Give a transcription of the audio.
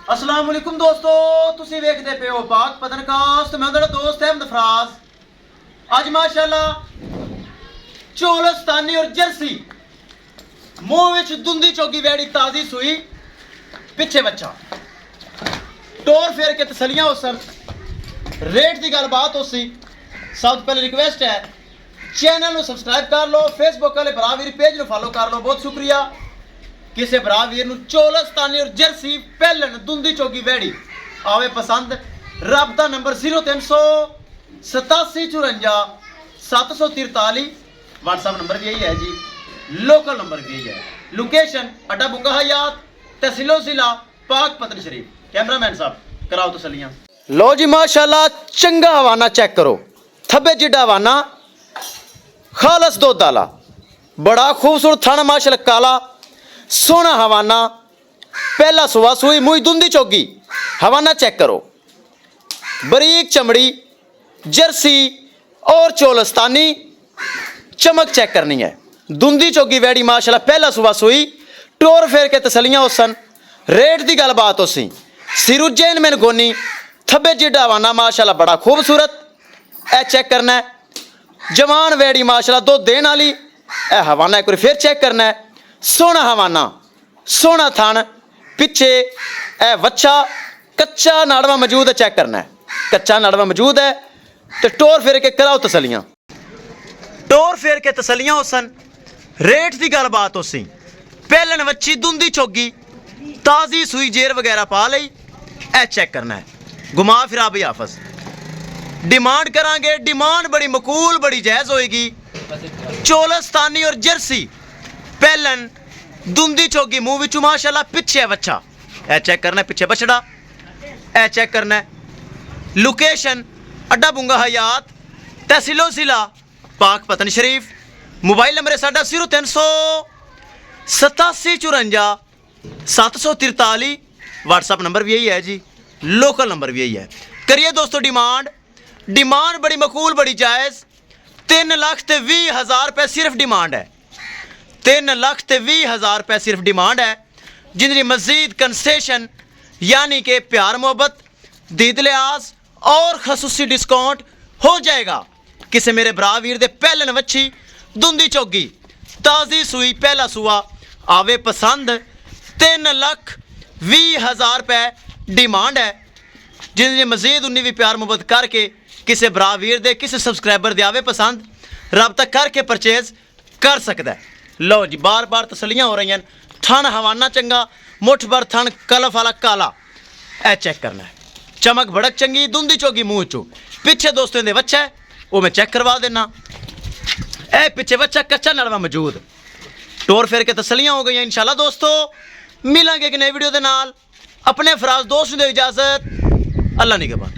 अस्सलाम वालेकुम दोस्तों, तुसी वेखदे पे हो पाक पतनकास्ट। मैं उधर दोस्त अहमद फराज। आज माशाल्लाह चोलस्तानी और जर्सी मुंह विच दुंदी चौकी वैड़ी ताजी सुई पिछे बच्चा टोर फेर के तसलियां हो सन रेट की गलबात हो सी। सब तो पहले रिक्वेस्ट है चैनल को सबसक्राइब कर लो, फेसबुक वाले भरा वीर पेज को फॉलो कर लो। बहुत शुक्रिया। किसी भरा वीर चोलस्तानी और जर्सी पहलन दुंदी चौकी वैड़ी आवे पसंद। राबता नंबर 0387 54 743। व्हाट्सएप नंबर भी यही है जी, लोकल नंबर भी यही है। लोकेशन अड्डा बुंगा हयात, तहसीलो जिला पाक पतन शरीफ। कैमरामैन साहब कराओ तसलियां। लो जी माशाल्लाह चंगा हवाना चेक करो। थब्बे जिड्डा हवाना खालस दुध आला, बड़ा खूबसूरत थाना माशाल्लाह काला सोना हवाना। पहला सुबह सुई मुई दुंदी चौकी हवाना चेक करो। बरीक चमड़ी जर्सी और चोलस्तानी चमक चेक करनी है। दुंदी चौकी वैड़ी माशाल्लाह पहला सुबह सुई टोर फेर के तसलियां हो सन। रेट की गलबात हो सी। सिरू जैन मैन गोनी थब्बे जिड्डा हवाना माशाल्लाह बड़ा खूबसूरत। ए चेक करना है जवान वैड़ी माशाल्लाह दो देन वाली। ए हवाना एक बार फिर चेक करना है। सोना हवाना सोना थान पिछे ए वच्छा कच्चा नाड़वा मौजूद है। चेक करना है कच्चा नाड़वा मौजूद है। तो टोर फेर के कराओ तसलियां। टोर फेर के तसलियां हो सन। रेट की गलबात हो सी। पहलन वच्छी दुंदी चौगी ताजी सुई जेर वगैरह पा लई। ए चेक करना है घुमा फिरा भी हाफस। डिमांड करांगे, डिमांड बड़ी मकूल बड़ी जायज़ होएगी। चोलस्तानी और जर्सी पहलन दुंदी चौकी मुंह विचू माशाल्लाह पिछे बच्चा। ए चेक करना है पिछे बछड़ा। ए चेक करना है लोकेशन अड्डा बुंगा हयात, तहसीलो जिला पाक पतन शरीफ। मोबाइल नंबर है साडा 0387 54 743। व्हाट्सएप नंबर भी यही है जी, लोकल नंबर भी यही है। करिए दोस्तों डिमांड, डिमांड बड़ी मकूल बड़ी जायज़। 3,20,000 रुपये सिर्फ डिमांड है। 3,20,000 रुपये सिर्फ डिमांड है। जिनकी मजीद कंसेशन यानी कि प्यार मोहब्बत दीद लिहाज और खसूसी डिस्काउंट हो जाएगा। किसी मेरे भरा वीर दे पहलन वच्छी दुंदी चौकी ताज़ी सुई पहला सुआ आवे पसंद। 3,20,000 रुपये डिमांड है। जिनकी मजीद उन्नी भी प्यार मोहब्बत करके किसी भरा वीर दे किसी सबसक्राइबर दे आवे पसंद रब्ता करके परचेज कर सकता है। लो जी बार बार तसलियां हो रही हैं। थन हवाना चंगा, मुठ भर थन कलफ वाला काला। ए चेक करना है चमक भड़क चंगी दुंदी चौकी मुँह चो। पिछे दोस्तों दे बच्चा है वो मैं चेक करवा देना। ए पिछे बच्चा कच्चा नड़वा मौजूद। टोर फेर के तसलियां हो गई हैं। इंशाल्लाह दोस्तों मिलांगे एक नई वीडियो के नाल। अपने फराज दोस्त दे इजाजत। अल्लाह निगहबान।